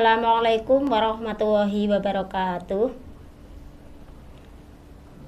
Assalamualaikum warahmatullahi wabarakatuh.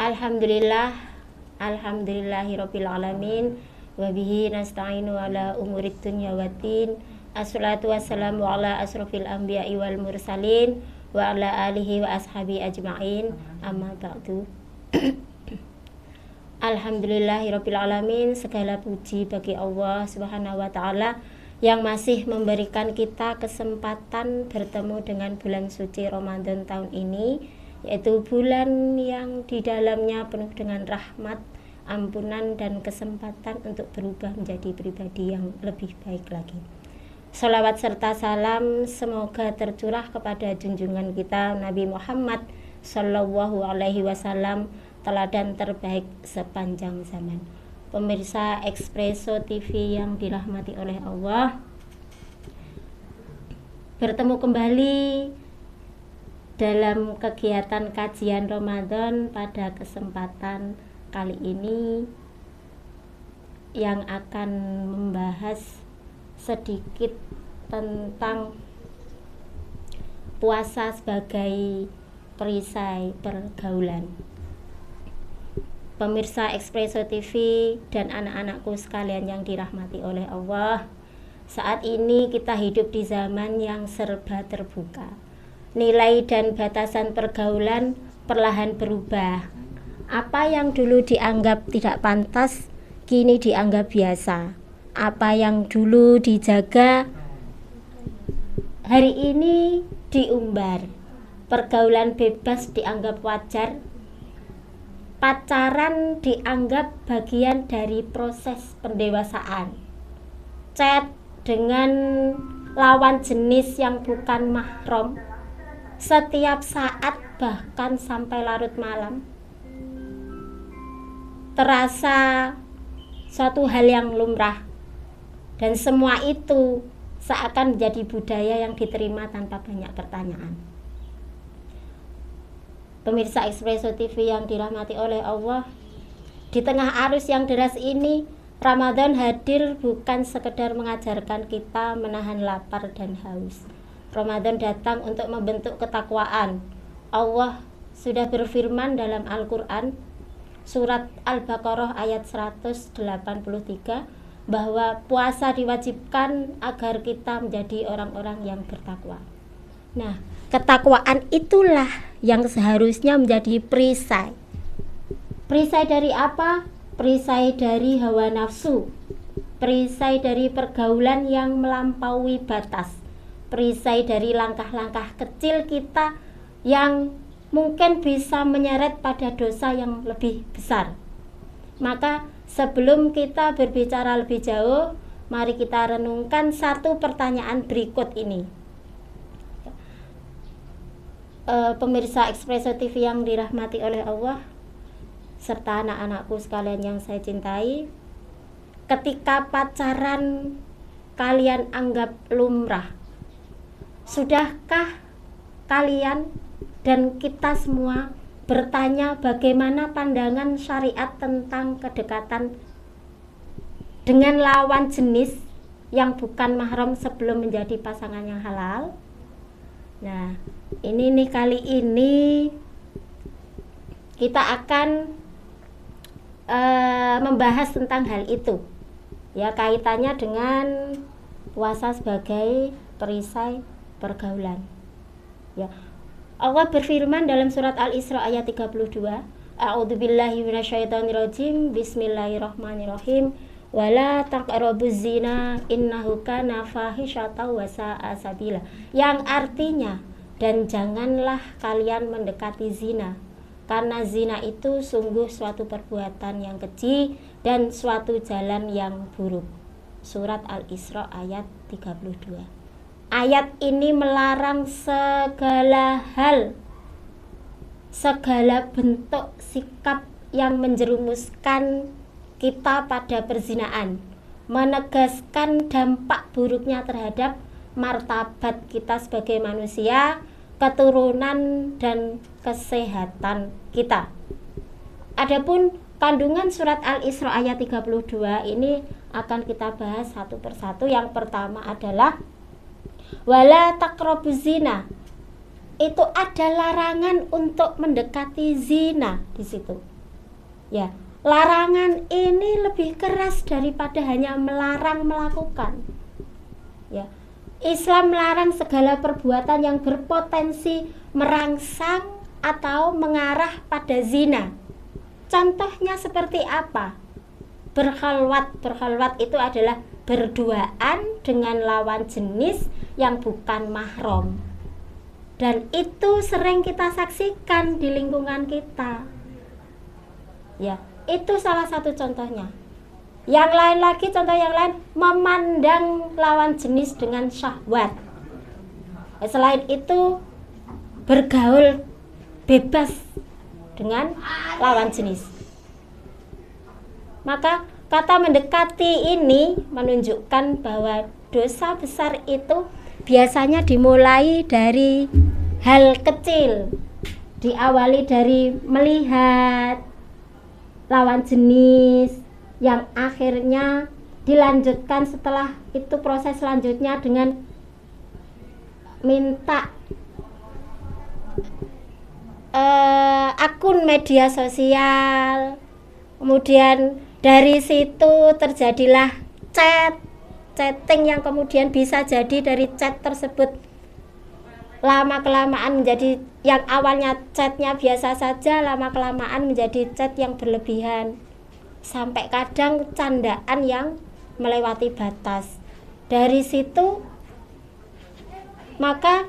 Alhamdulillahirabbil alamin wa bihi nasta'inu ala umurid dunya waddin. Assalatu wassalamu ala asrofil anbiya'i wal mursalin wa ala alihi wa ashabi ajma'in. Amma ba'du. Alhamdulillahirabbil alamin. Segala puji bagi Allah Subhanahu wa taala yang masih memberikan kita kesempatan bertemu dengan bulan suci Ramadan tahun ini, yaitu bulan yang di dalamnya penuh dengan rahmat, ampunan, dan kesempatan untuk berubah menjadi pribadi yang lebih baik lagi. Sholawat serta salam semoga tercurah kepada junjungan kita Nabi Muhammad Sallallahu Alaihi Wasallam, teladan terbaik sepanjang zaman. Pemirsa Expresso TV yang dirahmati oleh Allah, bertemu kembali dalam kegiatan kajian Ramadan pada kesempatan kali ini yang akan membahas sedikit tentang puasa sebagai perisai pergaulan. Pemirsa Expresso TV dan anak-anakku sekalian yang dirahmati oleh Allah, saat ini kita hidup di zaman yang serba terbuka. Nilai dan batasan pergaulan perlahan berubah. Apa yang dulu dianggap tidak pantas, kini dianggap biasa. Apa yang dulu dijaga, hari ini diumbar. Pergaulan bebas dianggap wajar. Pacaran dianggap bagian dari proses pendewasaan. Chat dengan lawan jenis yang bukan mahram setiap saat, bahkan sampai larut malam, terasa suatu hal yang lumrah, dan semua itu seakan menjadi budaya yang diterima tanpa banyak pertanyaan. Pemirsa Expresso TV yang dirahmati oleh Allah, di tengah arus yang deras ini, Ramadan hadir bukan sekedar mengajarkan kita menahan lapar dan haus. Ramadan datang untuk membentuk ketakwaan. Allah sudah berfirman dalam Al-Quran, surat Al-Baqarah ayat 183, bahwa puasa diwajibkan agar kita menjadi orang-orang yang bertakwa. Nah, ketakwaan itulah yang seharusnya menjadi perisai. Perisai dari apa? Perisai dari hawa nafsu, perisai dari pergaulan yang melampaui batas, perisai dari langkah-langkah kecil kita yang mungkin bisa menyeret pada dosa yang lebih besar. Maka sebelum kita berbicara lebih jauh, mari kita renungkan satu pertanyaan berikut ini. Pemirsa Expresso TV yang dirahmati oleh Allah, serta anak-anakku sekalian yang saya cintai, ketika pacaran kalian anggap lumrah, sudahkah kalian dan kita semua bertanya bagaimana pandangan syariat tentang kedekatan dengan lawan jenis yang bukan mahram sebelum menjadi pasangan yang halal? Nah, ini nih, kali ini kita akan membahas tentang hal itu, ya, kaitannya dengan puasa sebagai perisai pergaulan. Ya, Allah berfirman dalam surat Al-Isra ayat 32, A'udzubillahi minasyaitonirrajim, Bismillahirrahmanirrahim, wala taqrabuz zina innahu kana fahisyatan wa sa'a sabila, yang artinya, dan janganlah kalian mendekati zina, karena zina itu sungguh suatu perbuatan yang keji dan suatu jalan yang buruk. Surat Al-Isra ayat 32. Ayat ini melarang segala hal, segala bentuk sikap yang menjerumuskan kita pada perzinaan, menegaskan dampak buruknya terhadap martabat kita sebagai manusia, keturunan, dan kesehatan kita. Adapun kandungan surat Al-Isra ayat 32 ini akan kita bahas satu persatu. Yang pertama adalah Wala taqrabuz zina, itu ada larangan untuk mendekati zina di situ. Ya, larangan ini lebih keras daripada hanya melarang melakukan. Ya, Islam melarang segala perbuatan yang berpotensi merangsang atau mengarah pada zina. Contohnya seperti apa? Berkhalwat itu adalah berduaan dengan lawan jenis yang bukan mahram. Dan itu sering kita saksikan di lingkungan kita. Ya, itu salah satu contohnya. Yang lain lagi, contoh yang lain, memandang lawan jenis dengan syahwat. Selain itu, bergaul bebas dengan lawan jenis. Maka kata mendekati ini menunjukkan bahwa dosa besar itu biasanya dimulai dari hal kecil, diawali dari melihat lawan jenis, yang akhirnya dilanjutkan setelah itu proses selanjutnya dengan minta akun media sosial. Kemudian dari situ terjadilah chatting yang kemudian bisa jadi dari chat tersebut lama-kelamaan menjadi yang awalnya chatnya biasa saja, lama-kelamaan menjadi chat yang berlebihan, sampai kadang candaan yang melewati batas. Dari situ maka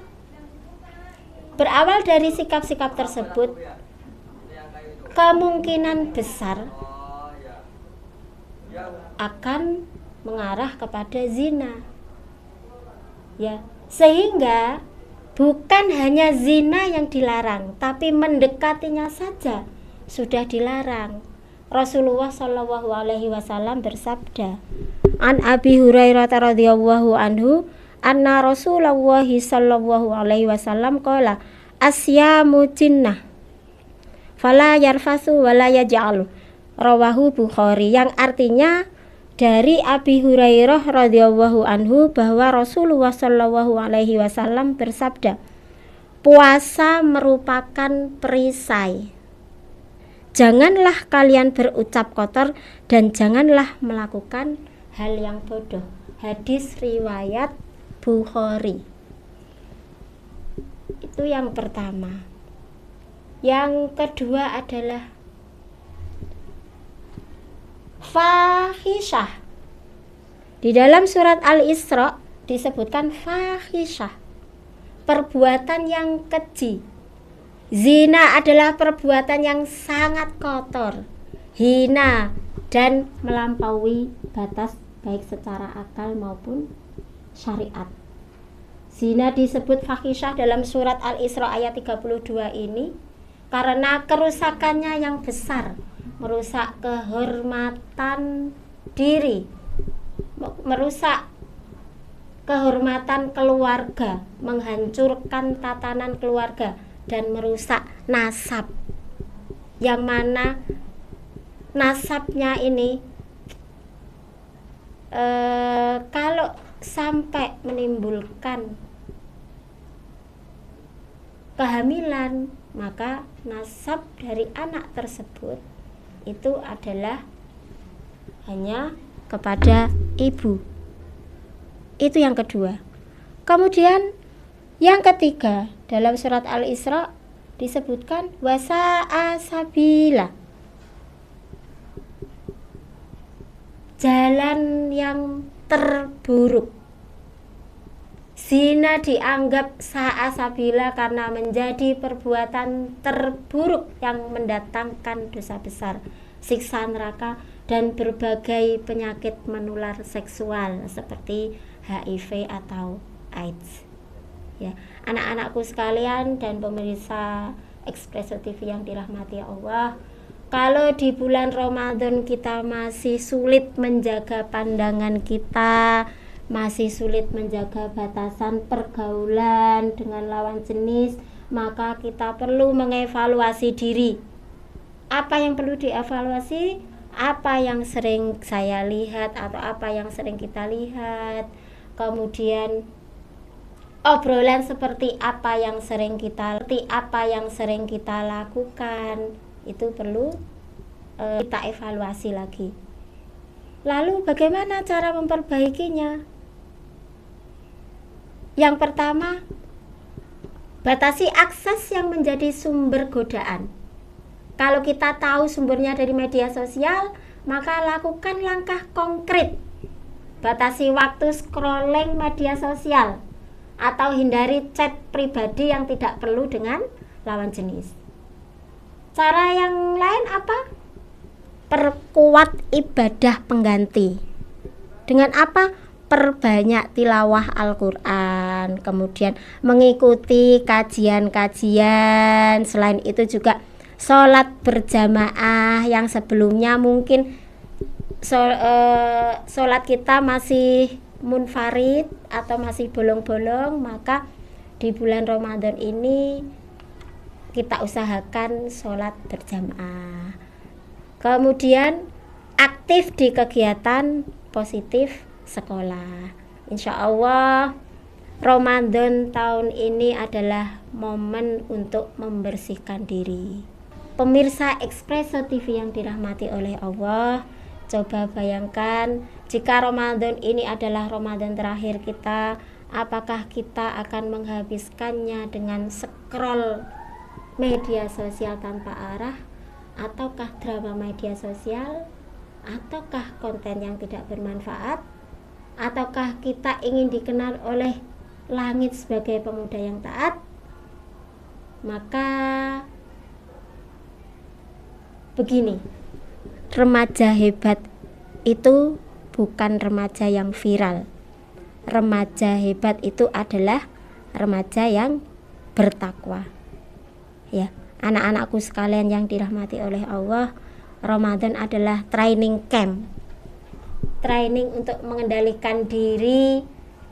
berawal dari sikap-sikap tersebut, kemungkinan besar akan mengarah kepada zina. Ya, sehingga bukan hanya zina yang dilarang, tapi mendekatinya saja sudah dilarang. Rasulullah Shallallahu Alaihi Wasallam bersabda, An Abi Hurairah radhiyallahu anhu, anna Rasulullah Shallallahu Alaihi Wasallam qala asyamu jinnah fala yarfasu wala yaj'alu, rawahu Bukhari. Yang artinya dari Abi Hurairah radhiyallahu anhu bahwa Rasulullah Shallallahu Alaihi Wasallam bersabda, puasa merupakan perisai. Janganlah kalian berucap kotor dan janganlah melakukan hal yang bodoh. Hadis riwayat Bukhari. Itu yang pertama. Yang kedua adalah fahisyah. Di dalam surat Al-Isra disebutkan fahisyah, perbuatan yang keji. Zina adalah perbuatan yang sangat kotor, hina, dan melampaui batas baik secara akal maupun syariat. Zina disebut fahisyah dalam surat Al-Isra ayat 32 ini karena kerusakannya yang besar, merusak kehormatan diri, merusak kehormatan keluarga, menghancurkan tatanan keluarga, dan merusak nasab, yang mana nasabnya ini kalau sampai menimbulkan kehamilan, maka nasab dari anak tersebut itu adalah hanya kepada ibu. Itu yang kedua. Kemudian yang ketiga, dalam surat Al-Isra disebutkan wasa'a sabila, jalan yang terburuk. Zina dianggap sa'a sabila karena menjadi perbuatan terburuk yang mendatangkan dosa besar, siksa neraka, dan berbagai penyakit menular seksual seperti HIV atau AIDS. Ya, anak-anakku sekalian dan pemirsa Expresso TV yang dirahmati Allah, kalau di bulan Ramadan kita masih sulit menjaga pandangan kita, masih sulit menjaga batasan pergaulan dengan lawan jenis, maka kita perlu mengevaluasi diri. Apa yang perlu dievaluasi? Apa yang sering saya lihat atau apa yang sering kita lihat, kemudian obrolan seperti apa yang sering kita lakukan itu perlu kita evaluasi lagi. Lalu bagaimana cara memperbaikinya? Yang pertama, batasi akses yang menjadi sumber godaan. Kalau kita tahu sumbernya dari media sosial, maka lakukan langkah konkret. Batasi waktu scrolling media sosial atau hindari chat pribadi yang tidak perlu dengan lawan jenis. Cara yang lain apa? Perkuat ibadah pengganti. Dengan apa? Perbanyak tilawah Al-Quran, kemudian mengikuti kajian-kajian. Selain itu juga sholat berjamaah yang sebelumnya mungkin sholat kita masih munfarid atau masih bolong-bolong, maka di bulan Ramadan ini kita usahakan sholat berjamaah. Kemudian aktif di kegiatan positif sekolah. Insya Allah Ramadan tahun ini adalah momen untuk membersihkan diri. Pemirsa Expresso TV yang dirahmati oleh Allah, coba bayangkan jika Ramadan ini adalah Ramadan terakhir kita, apakah kita akan menghabiskannya dengan scroll media sosial tanpa arah, ataukah drama media sosial, ataukah konten yang tidak bermanfaat, ataukah kita ingin dikenal oleh langit sebagai pemuda yang taat? Maka begini, remaja hebat itu bukan remaja yang viral. Remaja hebat itu adalah remaja yang bertakwa. Ya, anak-anakku sekalian yang dirahmati oleh Allah, Ramadan adalah training camp. Training untuk mengendalikan diri,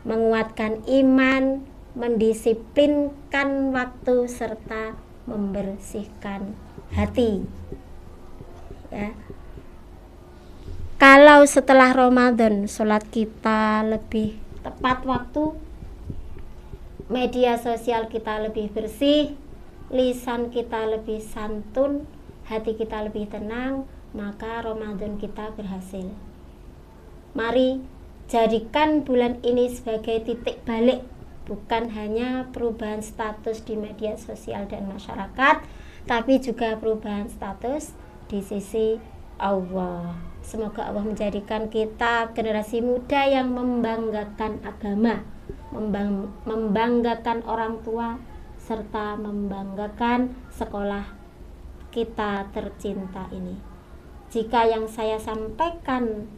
menguatkan iman, mendisiplinkan waktu serta membersihkan hati. Ya. Kalau setelah Ramadan sholat kita lebih tepat waktu, media sosial kita lebih bersih, lisan kita lebih santun, hati kita lebih tenang, maka Ramadan kita berhasil. Mari jadikan bulan ini sebagai titik balik, bukan hanya perubahan status di media sosial dan masyarakat, tapi juga perubahan status di sisi Allah. Semoga Allah menjadikan kita generasi muda yang membanggakan agama, membanggakan orang tua, serta membanggakan sekolah kita tercinta ini. Jika yang saya sampaikan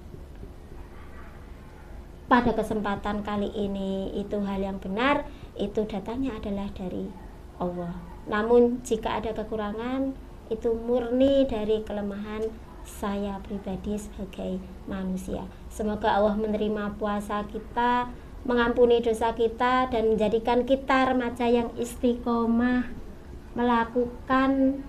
pada kesempatan kali ini itu hal yang benar, itu datanya adalah dari Allah. Namun jika ada kekurangan, itu murni dari kelemahan saya pribadi sebagai manusia. Semoga Allah menerima puasa kita, mengampuni dosa kita, dan menjadikan kita remaja yang istiqomah melakukan